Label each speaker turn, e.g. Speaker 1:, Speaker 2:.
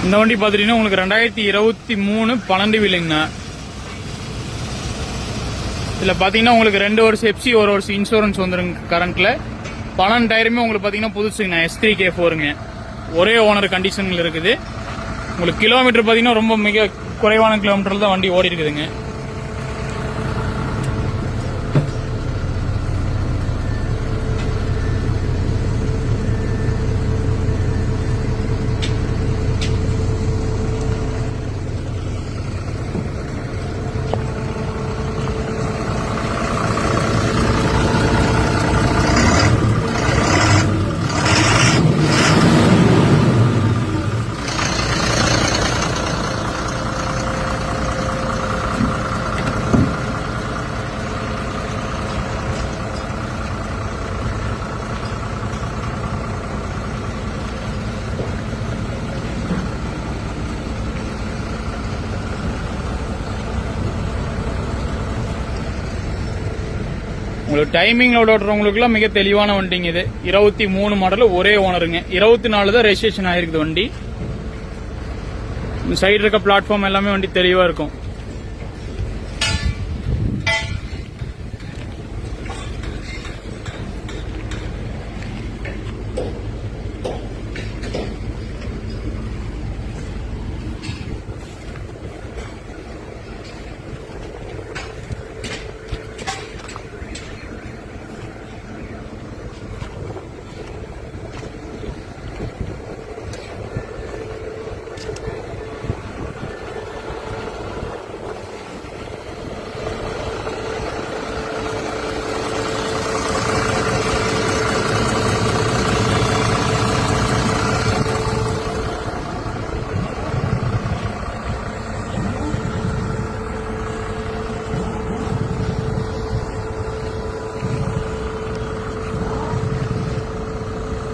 Speaker 1: இந்த வண்டி பாத்துட்டீங்கன்னா உங்களுக்கு 2023 12 வீலுங்கண்ணா. இதுல பாத்தீங்கன்னா உங்களுக்கு 2 வருஷம் எப்சி 1 வருஷம் இன்சூரன்ஸ் வந்துருங்க. கரண்ட்ல 12 டயருமே உங்களுக்கு பாத்தீங்கன்னா புதுசுங்கண்ணா. S3K4ங்க. ஒரே ஓனர் கண்டிஷன்ல இருக்குது. உங்களுக்கு கிலோமீட்டர் பாத்தீங்கன்னா ரொம்ப மிக குறைவான கிலோமீட்டர்ல தான் வண்டி ஓடி இருக்குதுங்க. உங்களுக்கு டைமிங் ஓடுறவங்களுக்குலாம் மிக தெளிவான வண்டிங்க இது. 23 மாடல் ஒரே ஓனருங்க. 24 தான் ரெஜிஸ்ட்ரேஷன் ஆயிருக்குது வண்டி. சைடு இருக்க பிளாட்ஃபார்ம் எல்லாமே வண்டி தெளிவா இருக்கும்.